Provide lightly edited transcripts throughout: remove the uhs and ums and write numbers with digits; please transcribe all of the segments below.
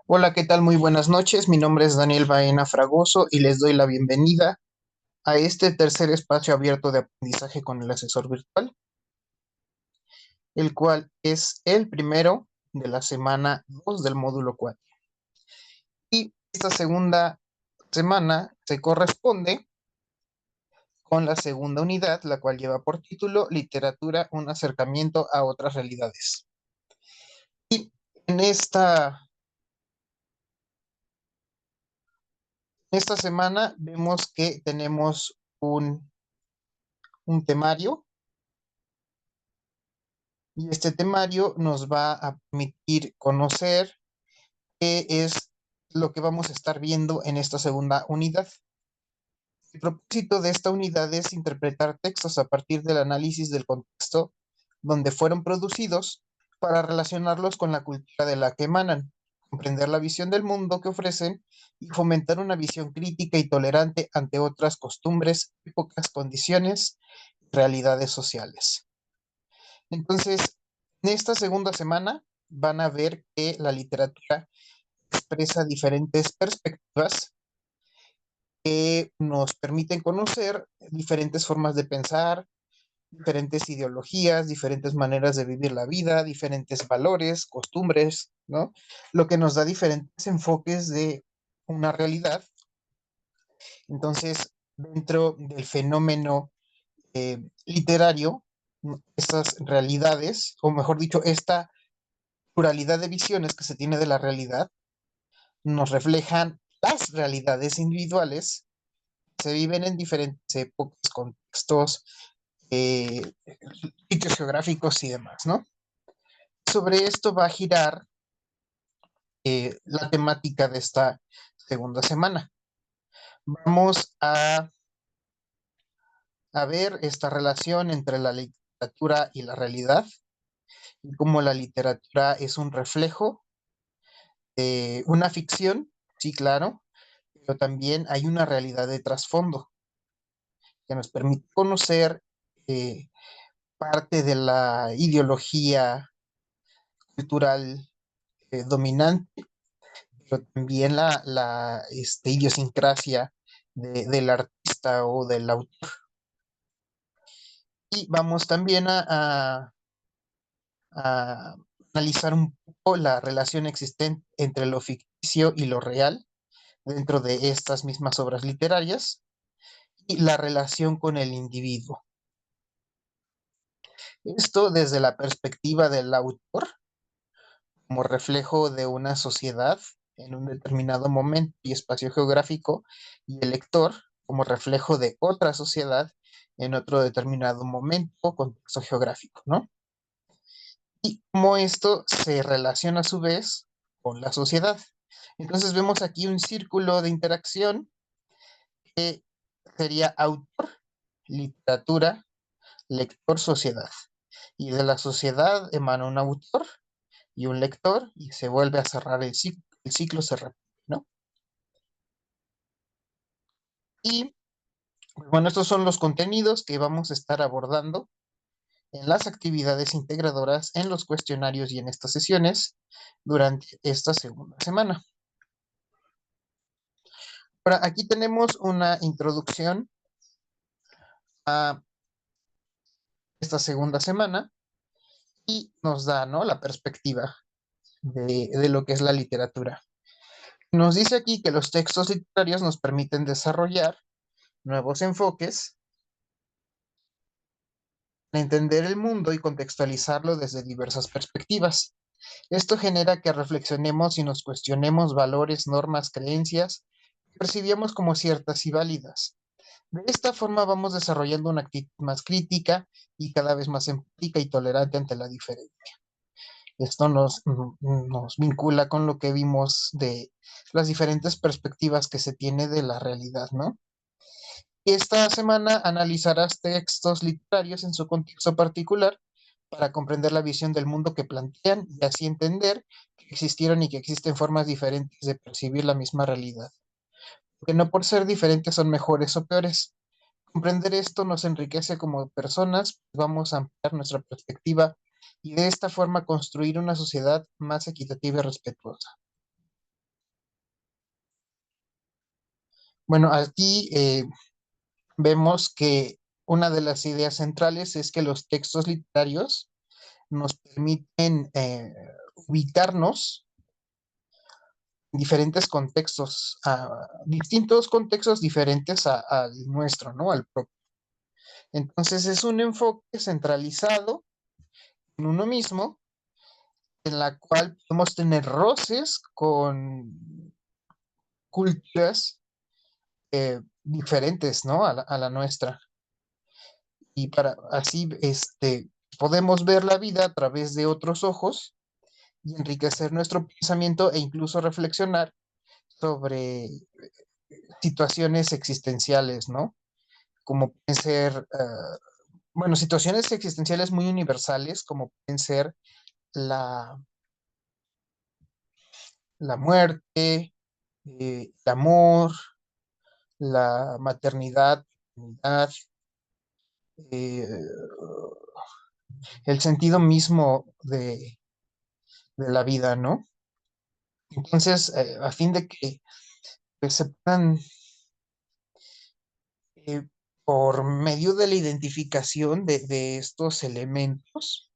Hola, ¿qué tal? Muy buenas noches. Mi nombre es Daniel Baena Fragoso y les doy la bienvenida a este tercer espacio abierto de aprendizaje con el asesor virtual, el cual es el primero de la semana 2 del módulo 4. Y esta segunda semana se corresponde con la segunda unidad, la cual lleva por título Literatura, un acercamiento a otras realidades. Y en esta semana vemos que tenemos un temario. Y este temario nos va a permitir conocer qué es lo que vamos a estar viendo en esta segunda unidad. El propósito de esta unidad es interpretar textos a partir del análisis del contexto donde fueron producidos para relacionarlos con la cultura de la que emanan, comprender la visión del mundo que ofrecen y fomentar una visión crítica y tolerante ante otras costumbres, épocas, condiciones, realidades sociales. Entonces, en esta segunda semana van a ver que la literatura expresa diferentes perspectivas que nos permiten conocer diferentes formas de pensar, diferentes ideologías, diferentes maneras de vivir la vida, diferentes valores, costumbres, ¿no? Lo que nos da diferentes enfoques de una realidad. Entonces, dentro del fenómeno literario, estas realidades, o mejor dicho, esta pluralidad de visiones que se tiene de la realidad nos reflejan las realidades individuales que se viven en diferentes épocas, contextos, eh, sitios geográficos y demás, ¿no? Sobre esto va a girar la temática de esta segunda semana. Vamos a ver esta relación entre la literatura y la realidad y cómo la literatura es un reflejo de una ficción, sí, claro, pero también hay una realidad de trasfondo que nos permite conocer eh, parte de la ideología cultural dominante, pero también la idiosincrasia del artista o del autor. Y vamos también a analizar un poco la relación existente entre lo ficticio y lo real dentro de estas mismas obras literarias y la relación con el individuo. Esto desde la perspectiva del autor como reflejo de una sociedad en un determinado momento y espacio geográfico, y el lector como reflejo de otra sociedad en otro determinado momento o contexto geográfico, ¿no? Y cómo esto se relaciona a su vez con la sociedad. Entonces vemos aquí un círculo de interacción que sería autor, literatura, lector, sociedad. Y de la sociedad emana un autor y un lector y se vuelve a cerrar el ciclo se repite, ¿no? Y pues, bueno, estos son los contenidos que vamos a estar abordando en las actividades integradoras, en los cuestionarios y en estas sesiones durante esta segunda semana. Ahora, aquí tenemos una introducción a esta segunda semana y nos da, ¿no?, la perspectiva de lo que es la literatura. Nos dice aquí que los textos literarios nos permiten desarrollar nuevos enfoques, entender el mundo y contextualizarlo desde diversas perspectivas. Esto genera que reflexionemos y nos cuestionemos valores, normas, creencias que percibíamos como ciertas y válidas. De esta forma vamos desarrollando una actitud más crítica y cada vez más empática y tolerante ante la diferencia. Esto nos vincula con lo que vimos de las diferentes perspectivas que se tiene de la realidad, ¿no? Esta semana analizarás textos literarios en su contexto particular para comprender la visión del mundo que plantean y así entender que existieron y que existen formas diferentes de percibir la misma realidad. Que no por ser diferentes son mejores o peores. Comprender esto nos enriquece como personas, vamos a ampliar nuestra perspectiva y de esta forma construir una sociedad más equitativa y respetuosa. Bueno, aquí vemos que una de las ideas centrales es que los textos literarios nos permiten ubicarnos en diferentes contextos, distintos contextos diferentes al nuestro, ¿no? Al propio. Entonces es un enfoque centralizado en uno mismo, en la cual podemos tener roces con culturas diferentes, ¿no? A la nuestra. Y para así, podemos ver la vida a través de otros ojos y enriquecer nuestro pensamiento e incluso reflexionar sobre situaciones existenciales, ¿no? Como pueden ser, bueno, situaciones existenciales muy universales, como pueden ser la, la muerte, el amor, la maternidad, paternidad, eh, el sentido mismo de la vida, ¿no? Entonces, a fin de que pues, se puedan, eh, por medio de la identificación de estos elementos,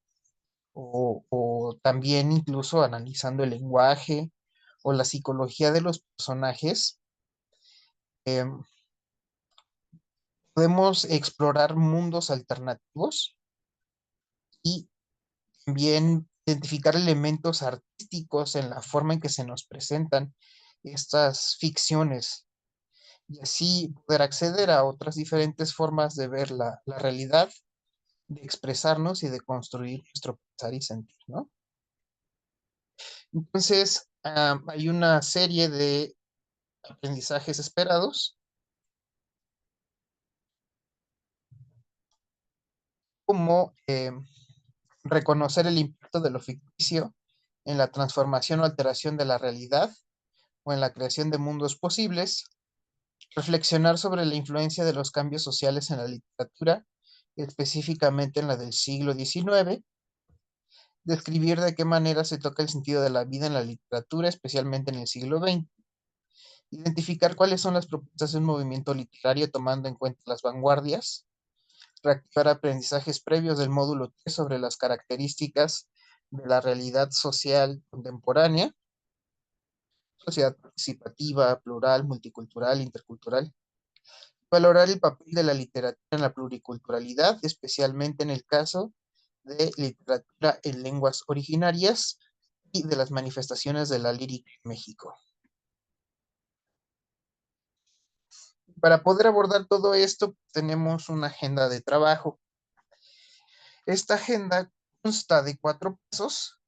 o también incluso analizando el lenguaje o la psicología de los personajes, em, podemos explorar mundos alternativos y también identificar elementos artísticos en la forma en que se nos presentan estas ficciones y así poder acceder a otras diferentes formas de ver la realidad, de expresarnos y de construir nuestro pensar y sentir, ¿no? Entonces, hay una serie de aprendizajes esperados, como reconocer el impacto de lo ficticio en la transformación o alteración de la realidad o en la creación de mundos posibles, reflexionar sobre la influencia de los cambios sociales en la literatura, específicamente en la del siglo XIX, describir de qué manera se toca el sentido de la vida en la literatura, especialmente en el siglo XX, identificar cuáles son las propuestas de un movimiento literario tomando en cuenta las vanguardias, reactivar aprendizajes previos del módulo 3 sobre las características de la realidad social contemporánea, sociedad participativa, plural, multicultural, intercultural, valorar el papel de la literatura en la pluriculturalidad, especialmente en el caso de literatura en lenguas originarias y de las manifestaciones de la lírica en México. Para poder abordar todo esto, tenemos una agenda de trabajo. Esta agenda consta de 4 pasos.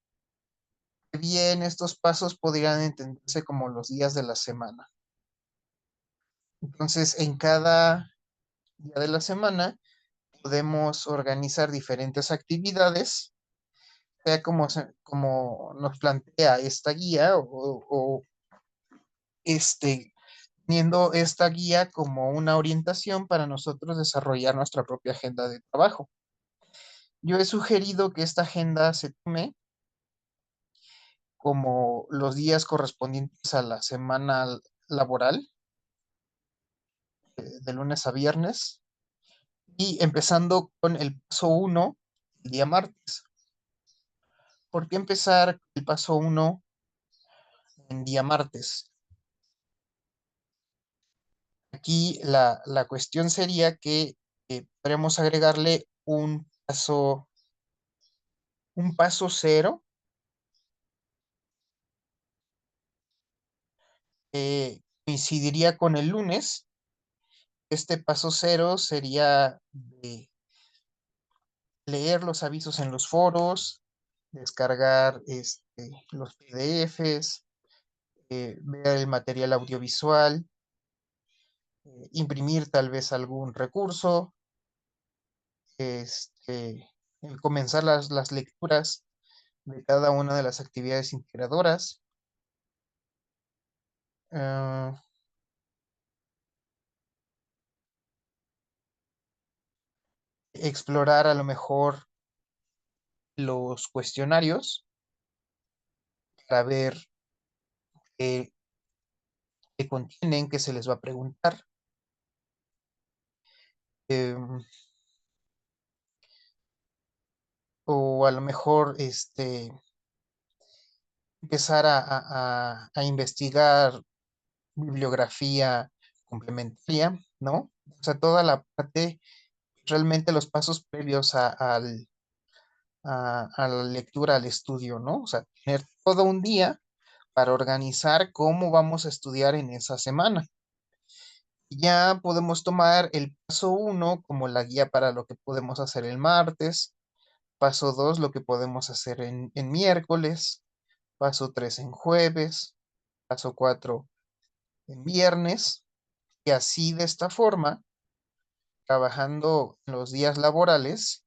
Bien, estos pasos podrían entenderse como los días de la semana. Entonces, en cada día de la semana podemos organizar diferentes actividades, sea como nos plantea esta guía o teniendo esta guía como una orientación para nosotros desarrollar nuestra propia agenda de trabajo. Yo he sugerido que esta agenda se tome como los días correspondientes a la semana laboral, de lunes a viernes, y empezando con el paso uno, el día martes. ¿Por qué empezar el paso uno en día martes? Aquí la cuestión sería que podríamos agregarle un paso cero, coincidiría con el lunes. Este paso cero sería de leer los avisos en los foros, descargar los PDFs, ver el material audiovisual, imprimir tal vez algún recurso, comenzar las lecturas de cada una de las actividades integradoras, ah, explorar a lo mejor los cuestionarios para ver qué, qué contienen, qué se les va a preguntar. em, o a lo mejor empezar a investigar bibliografía complementaria, ¿no? O sea, toda la parte, realmente los pasos previos a la lectura, al estudio, ¿no? O sea, tener todo un día para organizar cómo vamos a estudiar en esa semana. Ya podemos tomar el paso uno como la guía para lo que podemos hacer el martes, paso 2 lo que podemos hacer en miércoles, paso 3 en jueves, paso 4 en viernes, y así de esta forma, trabajando en los días laborales,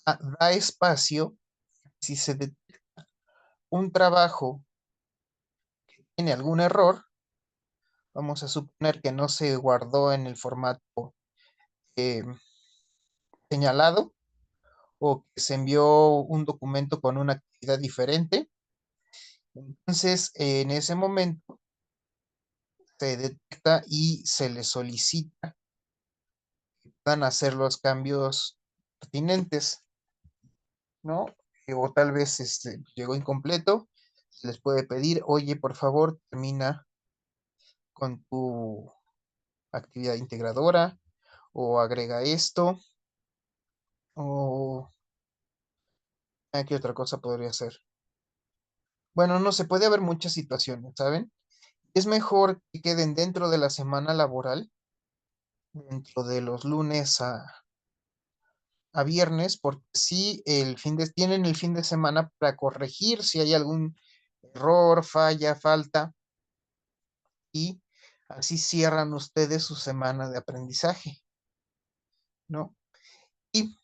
da espacio, si se detecta un trabajo tiene algún error, vamos a suponer que no se guardó en el formato eh, señalado o que se envió un documento con una actividad diferente. Entonces, en ese momento se detecta y se le solicita que puedan hacer los cambios pertinentes, ¿no? O tal vez llegó incompleto, se les puede pedir, oye, por favor, termina con tu actividad integradora o agrega esto o ¿qué otra cosa podría ser? Bueno, no se puede haber muchas situaciones, ¿saben? Es mejor que queden dentro de la semana laboral, dentro de los lunes a viernes, porque sí, tienen el fin de semana para corregir si hay algún error, falla, falta, y así cierran ustedes su semana de aprendizaje, ¿no? Y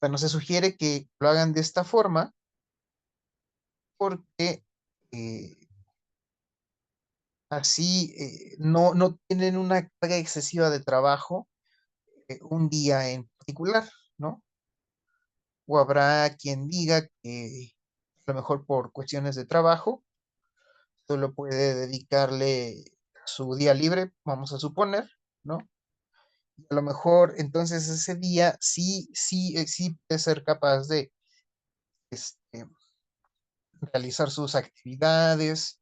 bueno, se sugiere que lo hagan de esta forma porque eh, así no tienen una carga excesiva de trabajo un día en particular, ¿no? O habrá quien diga que a lo mejor por cuestiones de trabajo solo puede dedicarle su día libre, vamos a suponer, ¿no? A lo mejor entonces ese día sí puede ser capaz de este, realizar sus actividades,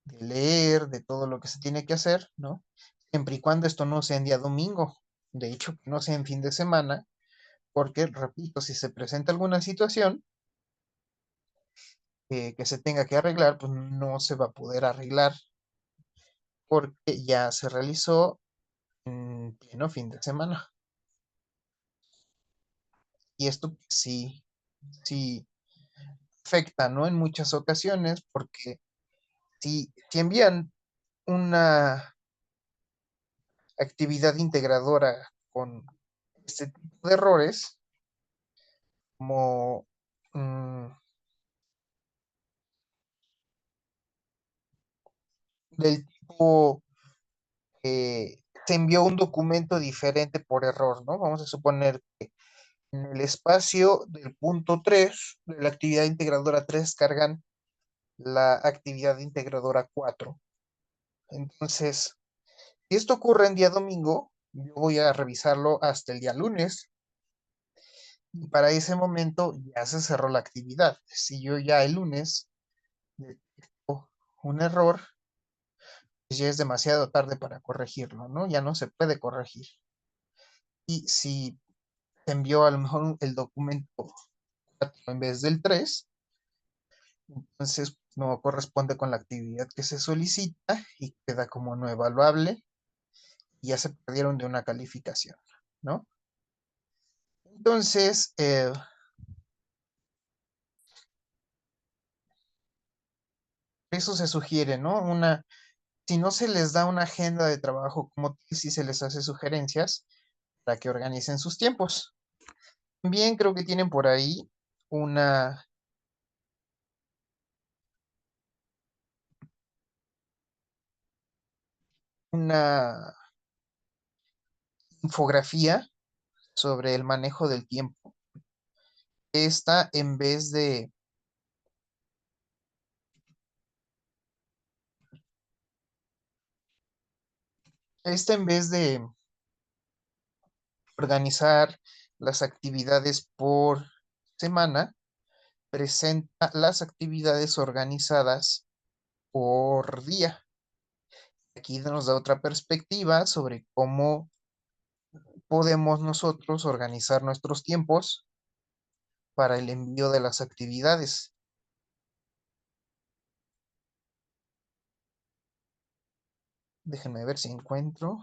de leer, de todo lo que se tiene que hacer, ¿no? Siempre y cuando esto no sea en día domingo, de hecho, que no sea en fin de semana, porque, repito, si se presenta alguna situación que se tenga que arreglar, pues no se va a poder arreglar porque ya se realizó en pleno fin de semana. Y esto pues, sí afecta, ¿no? En muchas ocasiones, porque si envían una actividad integradora con este tipo de errores, como del tipo se envió un documento diferente por error, ¿no? Vamos a suponer que en el espacio del punto 3 de la actividad integradora 3 cargan la actividad integradora 4. Entonces, si esto ocurre en día domingo, yo voy a revisarlo hasta el día lunes y para ese momento ya se cerró la actividad. Si yo ya el lunes detecto un error, pues ya es demasiado tarde para corregirlo, ¿no? Ya no se puede corregir. Y si se envió a lo mejor el documento 4 en vez del 3, entonces no corresponde con la actividad que se solicita y queda como no evaluable y ya se perdieron de una calificación, ¿no? Entonces, eso se sugiere, ¿no? Si no se les da una agenda de trabajo como tal, si se les hace sugerencias para que organicen sus tiempos. También creo que tienen por ahí una, una infografía sobre el manejo del tiempo. esta en vez de, esta en vez de organizar las actividades por semana, presenta las actividades organizadas por día. Aquí nos da otra perspectiva sobre cómo podemos nosotros organizar nuestros tiempos para el envío de las actividades. Déjenme ver si encuentro.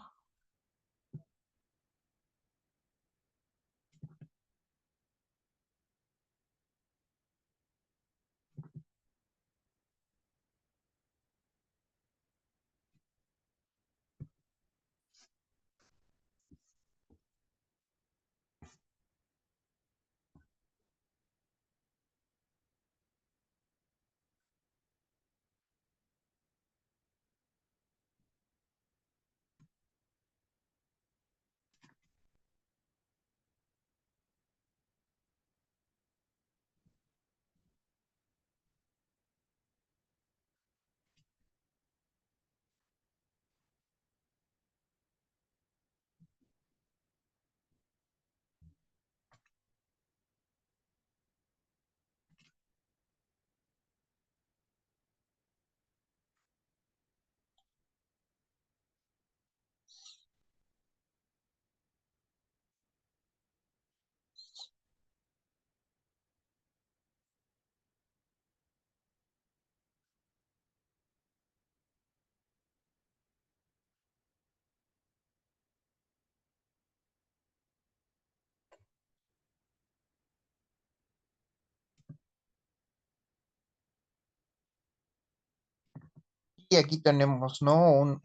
Y aquí tenemos, ¿no?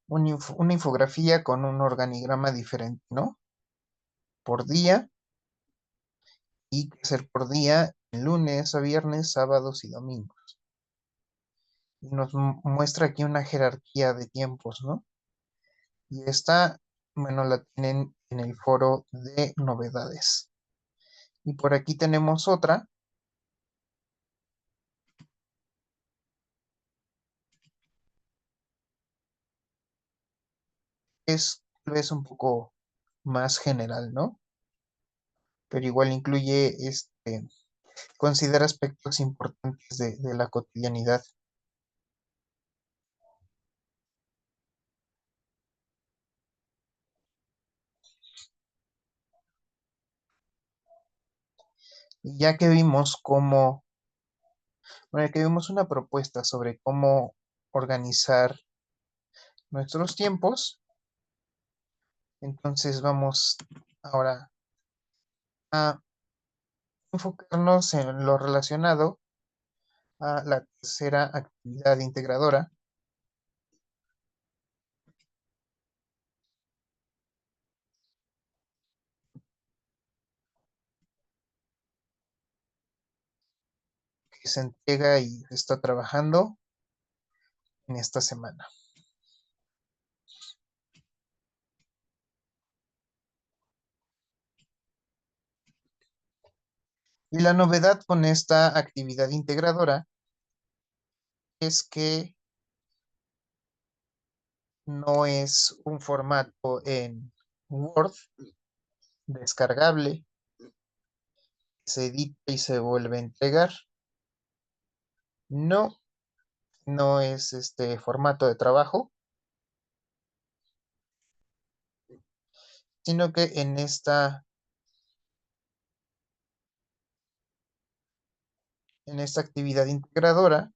Una infografía con un organigrama diferente, ¿no? Por día y que ser por día, lunes a viernes, sábados y domingos. Y nos muestra aquí una jerarquía de tiempos, ¿no? Y esta, bueno, la tienen en el foro de novedades. Y por aquí tenemos otra, que es tal vez un poco más general, ¿no? Pero igual incluye, considera aspectos importantes de la cotidianidad. Y ya que vimos cómo, bueno, que vimos una propuesta sobre cómo organizar nuestros tiempos, entonces vamos ahora a enfocarnos en lo relacionado a la tercera actividad integradora, que se entrega y se está trabajando en esta semana. Y la novedad con esta actividad integradora es que no es un formato en Word descargable, se edita y se vuelve a entregar. No, no es este formato de trabajo, sino que en esta actividad integradora,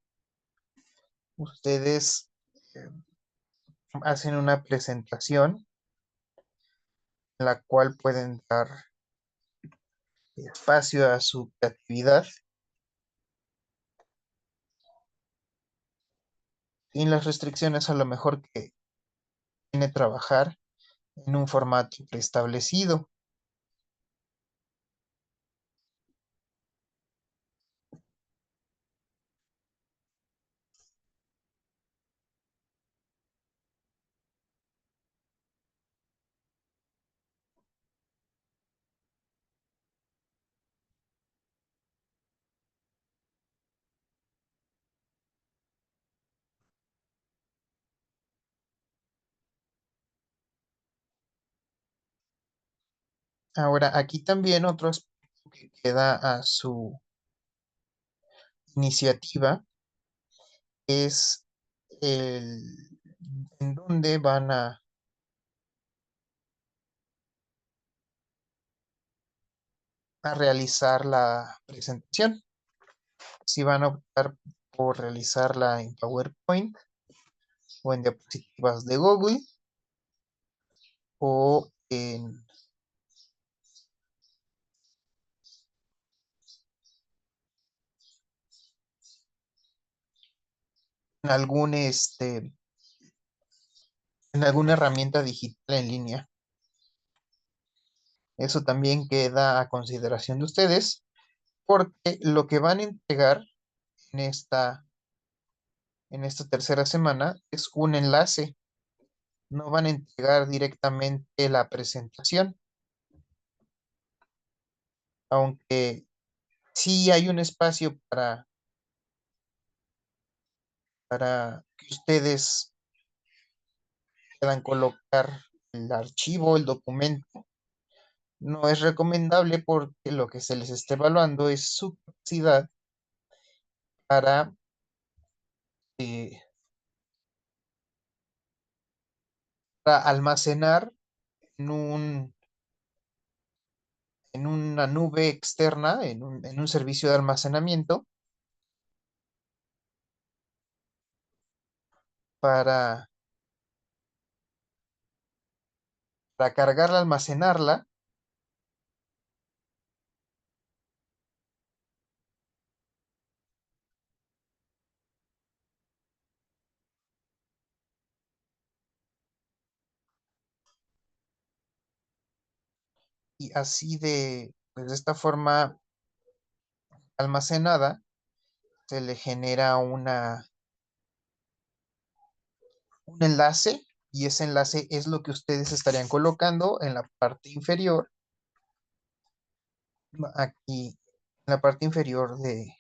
ustedes hacen una presentación en la cual pueden dar espacio a su creatividad sin las restricciones a lo mejor que tiene trabajar en un formato preestablecido. Ahora, aquí también otro aspecto que queda a su iniciativa es el en dónde van a realizar la presentación. Si van a optar por realizarla en PowerPoint o en diapositivas de Google o en algún en alguna herramienta digital en línea. Eso también queda a consideración de ustedes, porque lo que van a entregar en en esta tercera semana es un enlace. No van a entregar directamente la presentación, aunque sí hay un espacio para que ustedes puedan colocar el archivo, el documento. No es recomendable porque lo que se les está evaluando es su capacidad para, eh, para almacenar en en una nube externa, en un servicio de almacenamiento, para, para cargarla, almacenarla y así pues de esta forma almacenada se le genera un enlace y ese enlace es lo que ustedes estarían colocando en la parte inferior, aquí, en la parte inferior de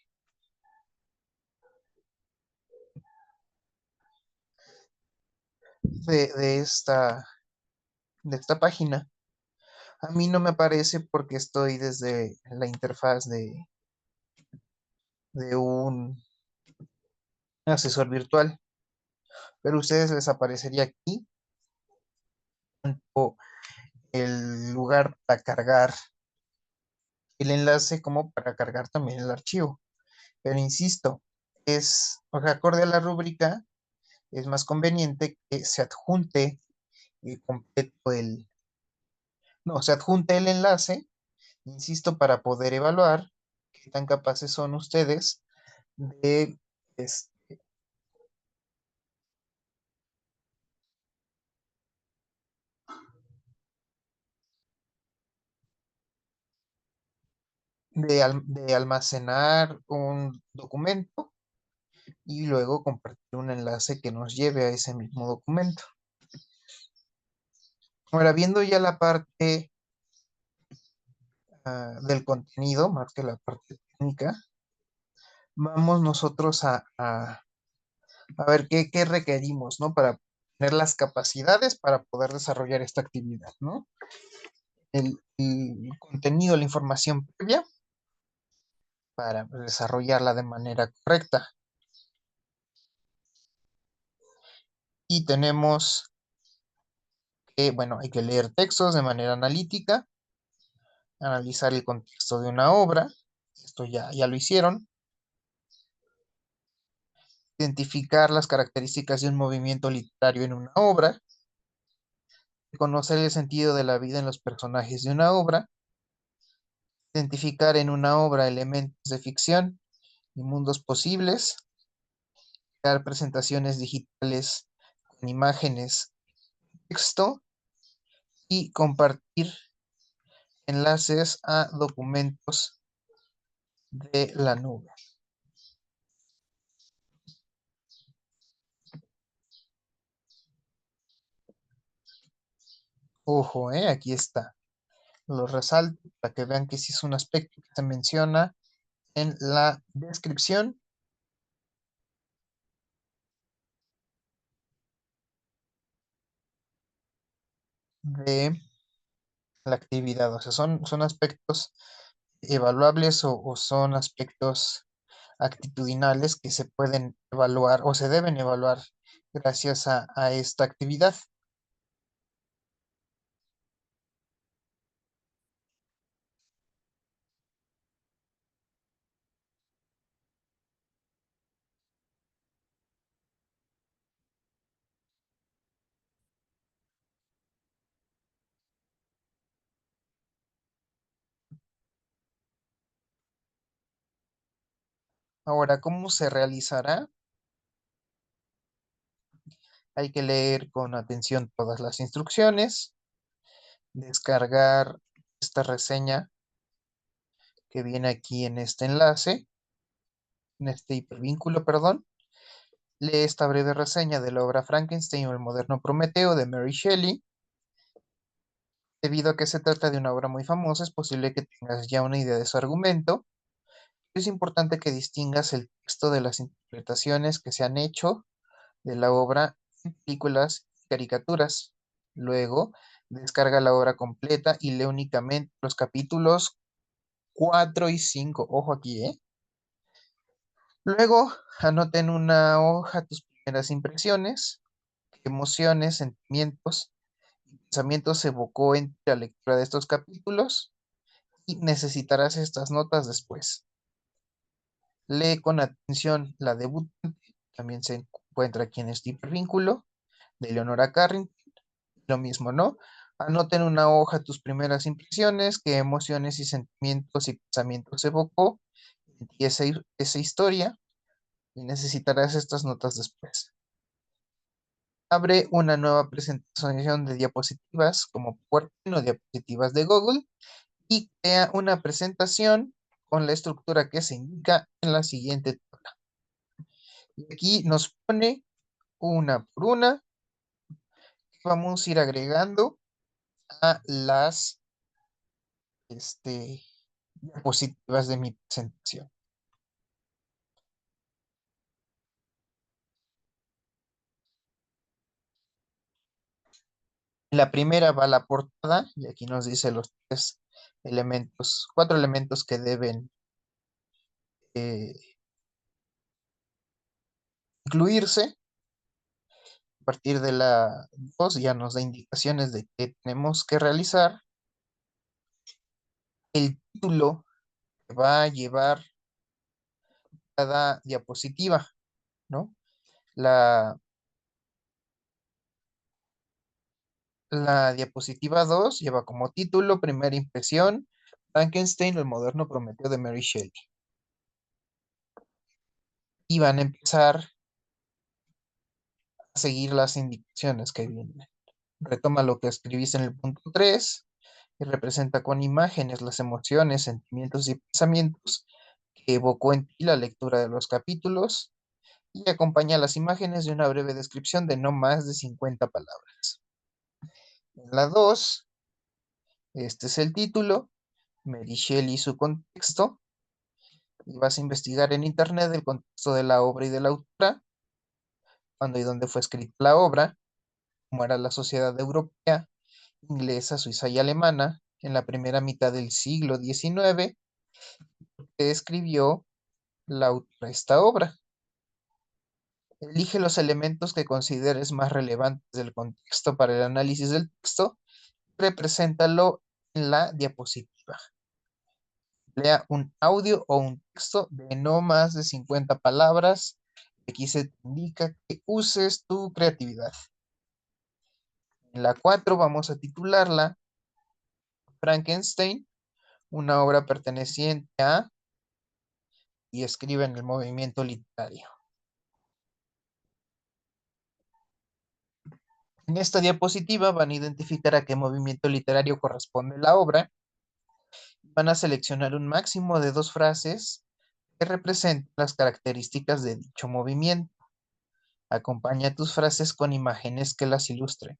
de esta página. A mí no me aparece porque estoy desde la interfaz de un asesor virtual, pero a ustedes les aparecería aquí o el lugar para cargar el enlace como para cargar también el archivo. Pero insisto, o sea, acorde a la rúbrica, es más conveniente que se adjunte completo no, se adjunte el enlace, insisto, para poder evaluar qué tan capaces son ustedes de, es- de almacenar un documento y luego compartir un enlace que nos lleve a ese mismo documento. Ahora, viendo ya la parte del contenido, más que la parte técnica, vamos nosotros a ver qué requerimos, ¿no? Para tener las capacidades para poder desarrollar esta actividad, ¿no? El contenido, la información previa para desarrollarla de manera correcta. Y tenemos que, bueno, hay que leer textos de manera analítica, analizar el contexto de una obra, esto ya lo hicieron, identificar las características de un movimiento literario en una obra, conocer el sentido de la vida en los personajes de una obra, identificar en una obra elementos de ficción y mundos posibles, crear presentaciones digitales con imágenes, texto y compartir enlaces a documentos de la nube. Ojo, aquí está. Lo resalto para que vean que sí es un aspecto que se menciona en la descripción de la actividad. O sea, son aspectos evaluables o son aspectos actitudinales que se pueden evaluar o se deben evaluar gracias a esta actividad. Ahora, ¿cómo se realizará? Hay que leer con atención todas las instrucciones, descargar esta reseña que viene aquí en este enlace, en este hipervínculo, perdón. Lee esta breve reseña de la obra Frankenstein o el moderno Prometeo de Mary Shelley. Debido a que se trata de una obra muy famosa, es posible que tengas ya una idea de su argumento. Es importante que distingas el texto de las interpretaciones que se han hecho de la obra en películas y caricaturas. Luego, descarga la obra completa y lee únicamente los capítulos 4 y 5. Ojo aquí, ¿eh? Luego, anota en una hoja tus primeras impresiones, qué emociones, sentimientos y pensamientos evocó en la lectura de estos capítulos y necesitarás estas notas después. Lee con atención La debutante, también se encuentra aquí en este hipervínculo, de Leonora Carrington. Lo mismo, ¿no? Anota en una hoja tus primeras impresiones, qué emociones y sentimientos y pensamientos evocó en ti esa historia y necesitarás estas notas después. Abre una nueva presentación de diapositivas como PowerPoint o diapositivas de Google y crea una presentación con la estructura que se indica en la siguiente tabla. Y aquí nos pone una por una. Vamos a ir agregando a las diapositivas de mi presentación. La primera va a la portada y aquí nos dice los tres elementos, cuatro elementos que deben eh, incluirse. A partir de la 2 ya nos da indicaciones de qué tenemos que realizar. El título que va a llevar cada diapositiva, ¿no? La, la diapositiva 2 lleva como título Primera impresión, Frankenstein, el moderno Prometeo de Mary Shelley. Y van a empezar a seguir las indicaciones que vienen. Retoma lo que escribiste en el punto 3 y representa con imágenes las emociones, sentimientos y pensamientos que evocó en ti la lectura de los capítulos y acompaña las imágenes de una breve descripción de no más de 50 palabras. En la 2, este es el título, Mary Shelley y su contexto, y vas a investigar en internet el contexto de la obra y de la autora, cuándo y dónde fue escrita la obra, cómo era la sociedad europea, inglesa, suiza y alemana en la primera mitad del siglo XIX, que escribió la autora esta obra. Elige los elementos que consideres más relevantes del contexto para el análisis del texto, represéntalo en la diapositiva. Lea un audio o un texto de no más de 50 palabras. Aquí se te indica que uses tu creatividad. En la 4 vamos a titularla Frankenstein, una obra perteneciente a y escribe en el movimiento literario. En esta diapositiva van a identificar a qué movimiento literario corresponde la obra. Van a seleccionar un máximo de 2 frases que representen las características de dicho movimiento. Acompaña tus frases con imágenes que las ilustren.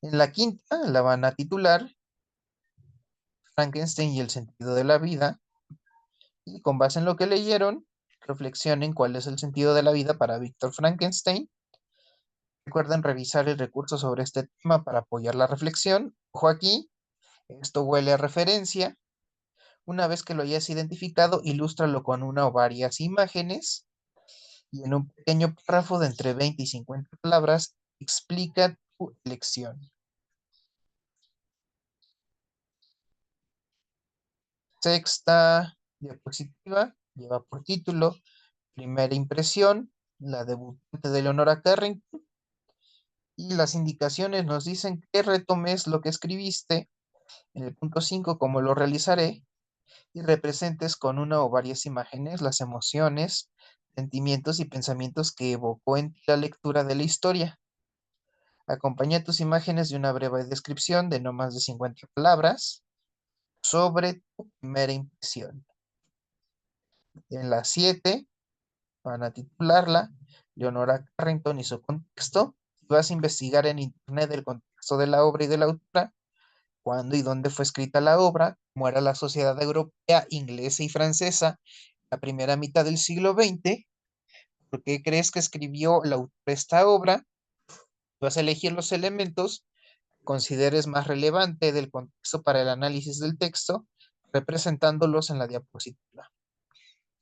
En la quinta la van a titular Frankenstein y el sentido de la vida. Y con base en lo que leyeron, reflexionen cuál es el sentido de la vida para Víctor Frankenstein. Recuerden revisar el recurso sobre este tema para apoyar la reflexión Ojo aquí, esto huele a referencia. Una vez que lo hayas identificado, ilústralo con una o varias imágenes y en un pequeño párrafo de entre 20 y 50 palabras, explica tu elección. Sexta diapositiva lleva por título Primera impresión, la debutante de Leonora Carrington, y las indicaciones nos dicen que retomes lo que escribiste en el punto 5, como lo realizaré, y representes con una o varias imágenes las emociones, sentimientos y pensamientos que evocó en ti la lectura de la historia. Acompaña tus imágenes de una breve descripción de no más de 50 palabras sobre tu primera impresión. En la 7 van a titularla Leonora Carrington y su contexto. Vas a investigar en internet el contexto de la obra y de la autora, cuándo y dónde fue escrita la obra, cómo era la sociedad europea, inglesa y francesa, la primera mitad del siglo XX, por qué crees que escribió la autora esta obra. Vas a elegir los elementos que consideres más relevante del contexto para el análisis del texto, representándolos en la diapositiva.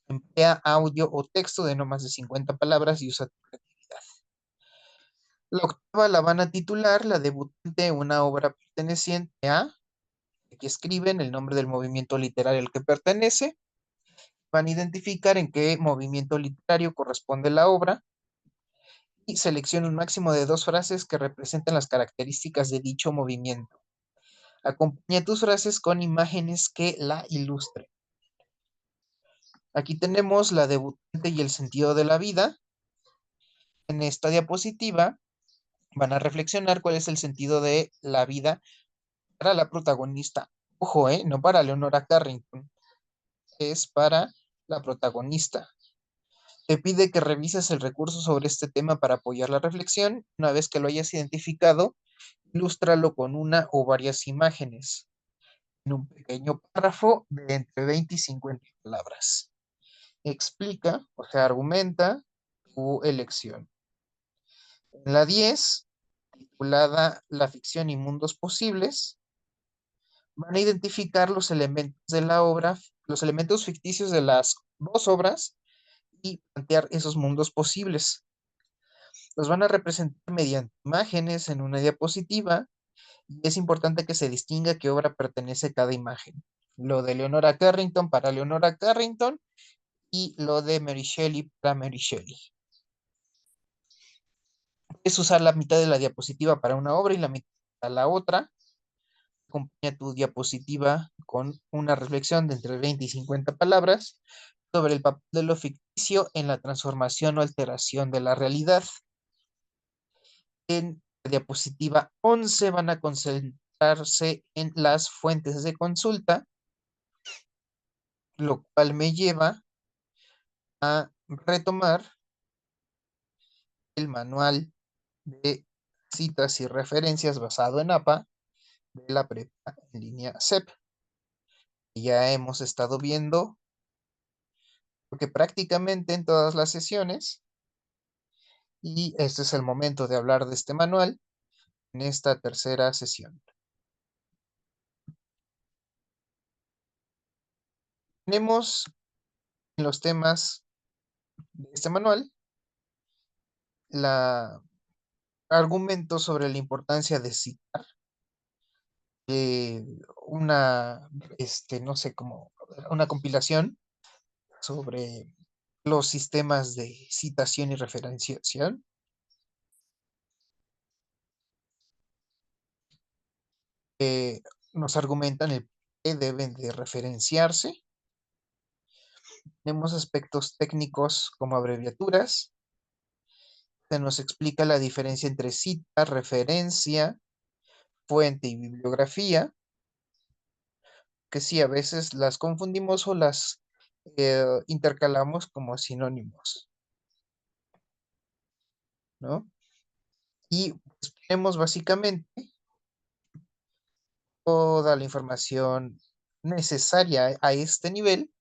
Emplea audio o texto de no más de 50 palabras y usa tu creatividad. La octava la van a titular La debutante, una obra perteneciente a, aquí escriben el nombre del movimiento literario al que pertenece, van a identificar en qué movimiento literario corresponde la obra y selecciona un máximo de 2 frases que representen las características de dicho movimiento. Acompaña tus frases con imágenes que la ilustren. Aquí tenemos la debutante y el sentido de la vida. En esta diapositiva van a reflexionar cuál es el sentido de la vida para la protagonista. Ojo, no para Leonora Carrington, es para la protagonista. Te pide que revises el recurso sobre este tema para apoyar la reflexión. Una vez que lo hayas identificado, ilústralo con una o varias imágenes en un pequeño párrafo de entre 20 y 50 palabras. Explica, o sea, argumenta tu elección. En la 10, titulada La ficción y mundos posibles, van a identificar los elementos de la obra, los elementos ficticios de las dos obras y plantear esos mundos posibles. Los van a representar mediante imágenes en una diapositiva y es importante que se distinga qué obra pertenece a cada imagen. Lo de Leonora Carrington para Leonora Carrington y lo de Mary Shelley para Mary Shelley. Puedes usar la mitad de la diapositiva para una obra y la mitad para la otra. Acompaña tu diapositiva con una reflexión de entre 20 y 50 palabras sobre el papel de lo ficticio en la transformación o alteración de la realidad. En la diapositiva 11 van a concentrarse en las fuentes de consulta, lo cual me lleva a retomar el manual de citas y referencias basado en APA de la prepa en línea CEP. Ya hemos estado viendo, porque prácticamente en todas las sesiones, y este es el momento de hablar de este manual en esta tercera sesión. Tenemos en los temas de este manual la argumento sobre la importancia de citar una, no sé, como una compilación sobre los sistemas de citación y referenciación. Nos argumentan el por qué deben de referenciarse. Tenemos aspectos técnicos como abreviaturas. Se nos explica la diferencia entre cita, referencia, fuente y bibliografía, que sí, a veces las confundimos o las intercalamos como sinónimos, ¿no? Y pues, tenemos básicamente toda la información necesaria a este nivel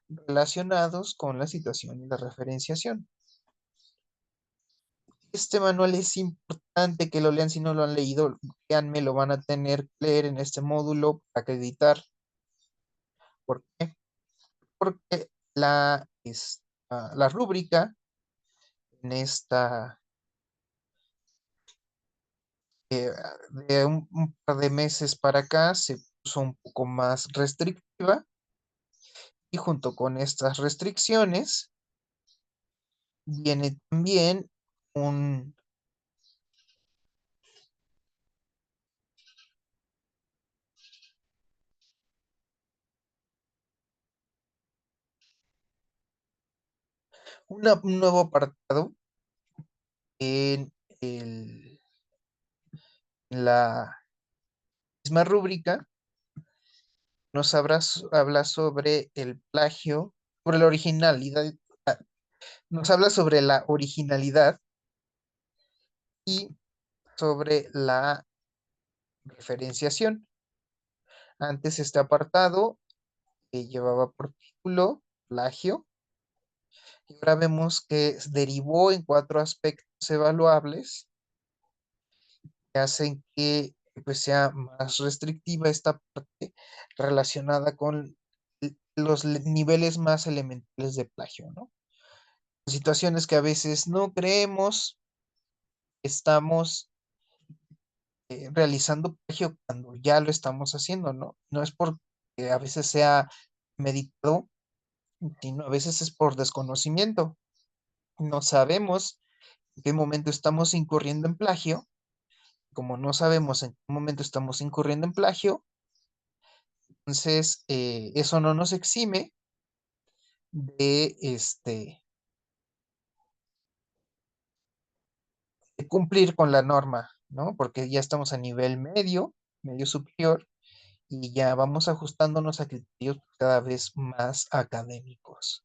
relacionados con la situación y la referenciación. Este manual es importante que lo lean si no lo han leído. créanme, lo van a tener que leer en este módulo para acreditar. ¿Por qué? Porque la rúbrica en esta, eh, de un par de meses para acá se puso un poco más restrictiva y junto con estas restricciones viene también un, un nuevo apartado en la misma rúbrica. Habla sobre el plagio, sobre la originalidad, ah, nos habla sobre la originalidad y sobre la referenciación. Antes este apartado llevaba por título plagio y ahora vemos que derivó en cuatro aspectos evaluables que hacen que pues, sea más restrictiva esta parte relacionada con los niveles más elementales de plagio, ¿no? Situaciones que a veces no creemos, estamos realizando plagio cuando ya lo estamos haciendo, ¿no? No es porque a veces sea meditado, sino a veces es por desconocimiento. No sabemos en qué momento estamos incurriendo en plagio. Como no sabemos en qué momento estamos incurriendo en plagio, entonces eso no nos exime de, de cumplir con la norma, ¿no? Porque ya estamos a nivel medio, medio superior, y ya vamos ajustándonos a criterios cada vez más académicos.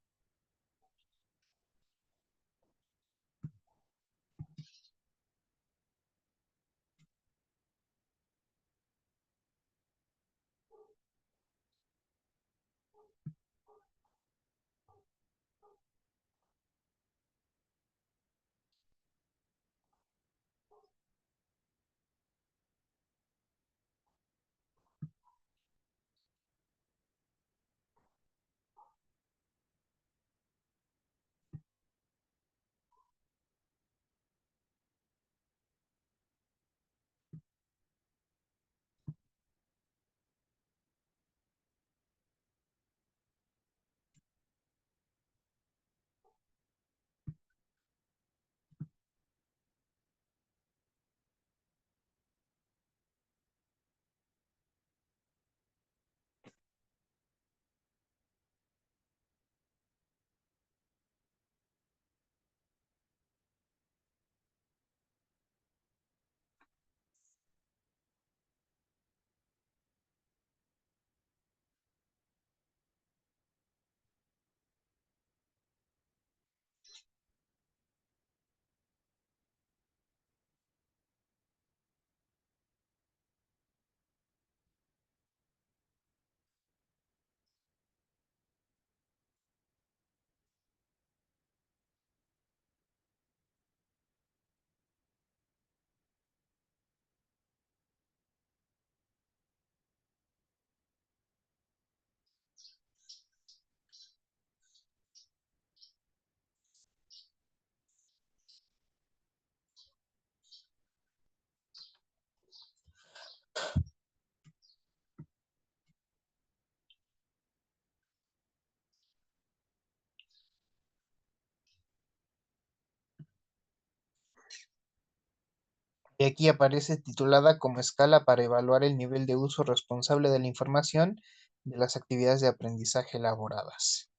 Y aquí aparece titulada como escala para evaluar el nivel de uso responsable de la información de las actividades de aprendizaje elaboradas.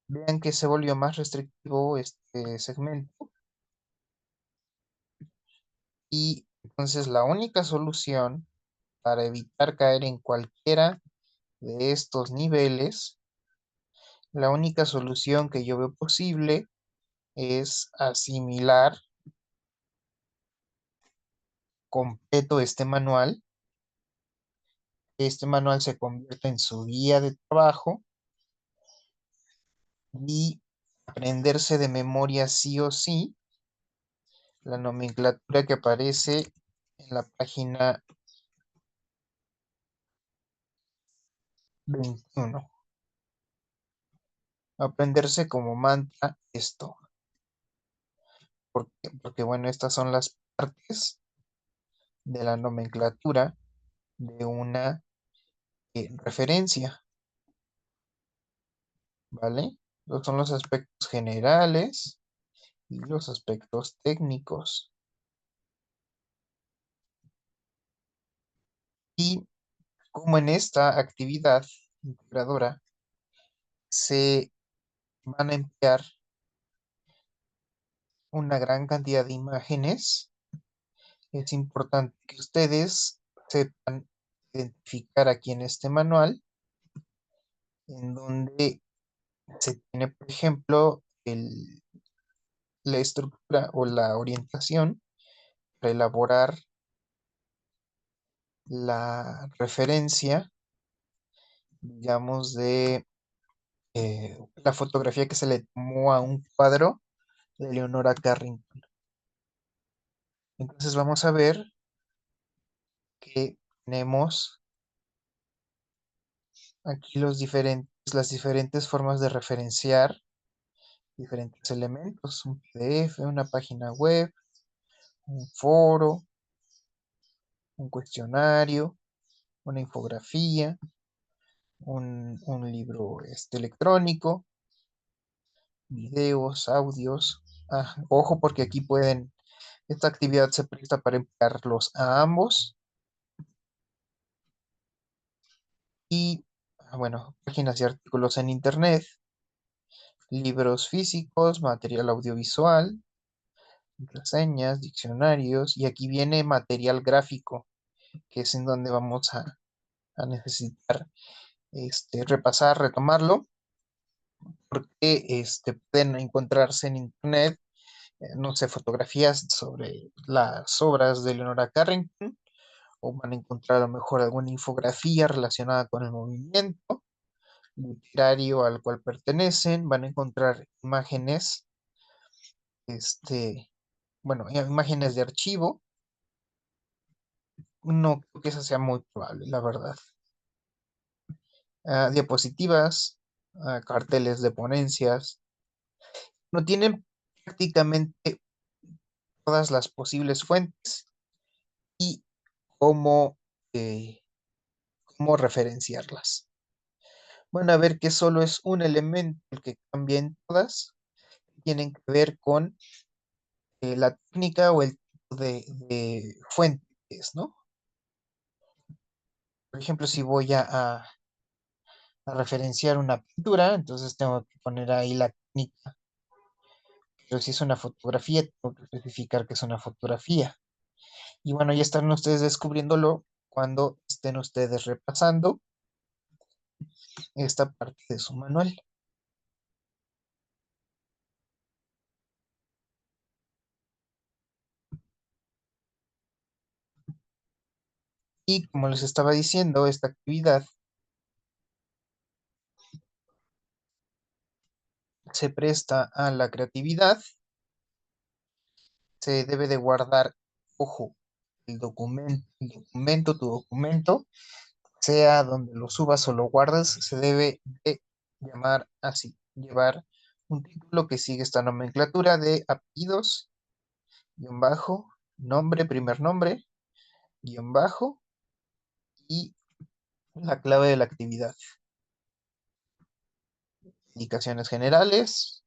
Vean que se volvió más restrictivo este segmento y entonces la única solución para evitar caer en cualquiera de estos niveles, la única solución que yo veo posible es asimilar completo este manual. Este manual se convierte en su guía de trabajo y aprenderse de memoria sí o sí la nomenclatura que aparece en la página 21. Aprenderse como mantra esto. ¿Por qué? Porque, bueno, estas son las partes de la nomenclatura de una referencia, ¿vale? Estos son los aspectos generales y los aspectos técnicos. Y como en esta actividad integradora se van a emplear una gran cantidad de imágenes, es importante que ustedes sepan identificar aquí en este manual, en donde se tiene, por ejemplo, la estructura o la orientación para elaborar la referencia, digamos, de la fotografía que se le tomó a un cuadro de Leonora Carrington. Entonces vamos a ver que tenemos aquí las diferentes formas de referenciar diferentes elementos, un PDF, una página web, un foro, un cuestionario, una infografía, un libro electrónico, videos, audios. Ojo porque aquí esta actividad se presta para emplearlos a ambos. Y, bueno, páginas y artículos en internet, libros físicos, material audiovisual, reseñas, diccionarios, y aquí viene material gráfico, que es en donde vamos a necesitar repasar, retomarlo, porque pueden encontrarse en internet, no sé, fotografías sobre las obras de Leonora Carrington, o van a encontrar a lo mejor alguna infografía relacionada con el movimiento literario al cual pertenecen, van a encontrar imágenes, bueno, imágenes de archivo. No creo que eso sea muy probable, la verdad. Diapositivas, carteles de ponencias. No tienen prácticamente todas las posibles fuentes y cómo, eh, cómo referenciarlas. Van a ver que solo es un elemento el que cambia en todas. Tienen que ver con la técnica o el tipo de fuentes, ¿no? Por ejemplo, si voy a referenciar una pintura, entonces tengo que poner ahí la técnica. Pero si es una fotografía, tengo que especificar que es una fotografía. Y bueno, ya están ustedes descubriéndolo cuando estén ustedes repasando esta parte de su manual. Y como les estaba diciendo, esta actividad se presta a la creatividad, se debe de guardar, ojo, tu documento, sea donde lo subas o lo guardes, se debe de llamar así, llevar un título que sigue esta nomenclatura de apellidos, guión bajo, nombre, primer nombre, guión bajo y la clave de la actividad. Indicaciones generales,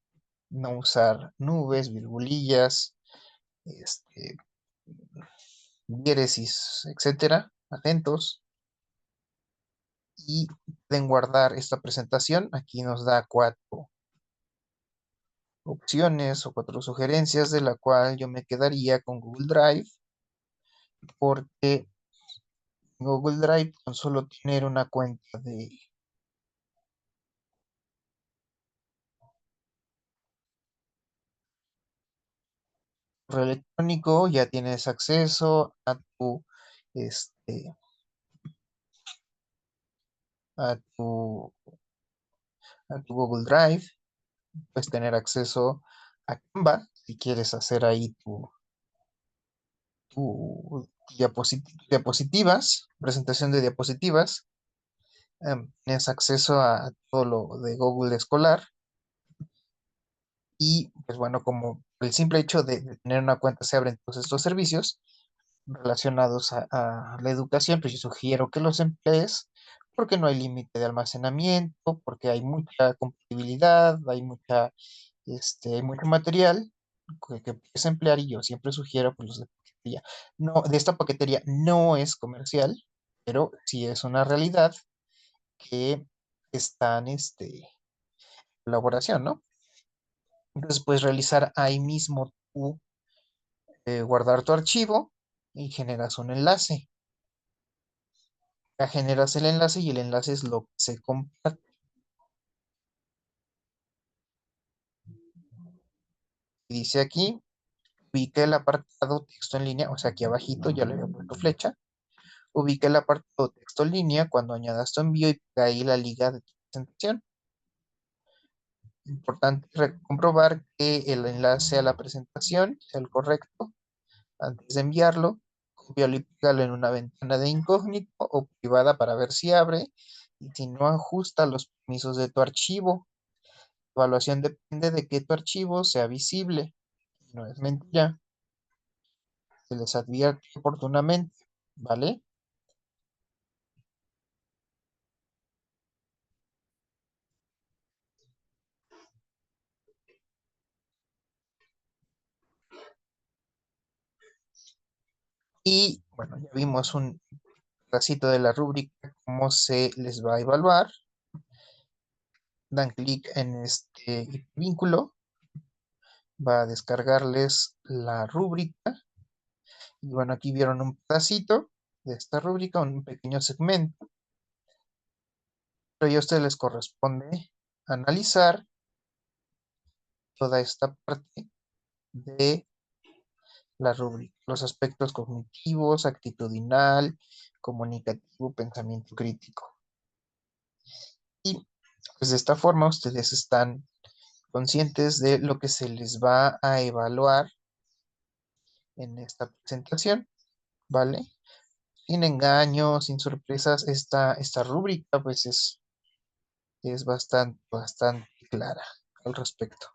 no usar nubes, virgulillas, este, diéresis, etcétera, atentos. Y pueden guardar esta presentación. Aquí nos da 4 opciones o 4 sugerencias, de la cual yo me quedaría con Google Drive, porque Google Drive, con solo tener una cuenta de correo electrónico, ya tienes acceso este, a tu, a tu Google Drive. Puedes tener acceso a Canva si quieres hacer ahí diapositivas, presentación de diapositivas. Tienes acceso a todo lo de Google Escolar y, pues bueno, como el simple hecho de tener una cuenta se abren todos estos servicios relacionados a la educación, pues yo sugiero que los emplees porque no hay límite de almacenamiento, porque hay mucha compatibilidad, hay mucho material que puedes emplear y yo siempre sugiero pues, los de paquetería. No, de esta paquetería no es comercial, pero sí es una realidad que está en colaboración, ¿no? Entonces puedes realizar ahí mismo guardar tu archivo y generas un enlace. Ya generas el enlace y el enlace es lo que se comparte. Y dice aquí, ubica el apartado texto en línea, o sea, aquí abajito ya le había puesto flecha. Ubica el apartado texto en línea cuando añadas tu envío y pega ahí la liga de tu presentación. Importante comprobar que el enlace a la presentación sea el correcto antes de enviarlo. Copiarlo y pegarlo en una ventana de incógnito o privada para ver si abre y si no ajusta los permisos de tu archivo. La evaluación depende de que tu archivo sea visible. No es mentira. Se les advierte oportunamente, ¿vale? Y bueno, ya vimos un pedacito de la rúbrica, cómo se les va a evaluar. Dan clic en este vínculo, va a descargarles la rúbrica. Y bueno, aquí vieron un pedacito de esta rúbrica, un pequeño segmento, pero ya a ustedes les corresponde analizar toda esta parte de la rúbrica, los aspectos cognitivos, actitudinal, comunicativo, pensamiento crítico. Y pues de esta forma ustedes están conscientes de lo que se les va a evaluar en esta presentación, ¿vale? Sin engaños, sin sorpresas, esta rúbrica pues es bastante clara al respecto.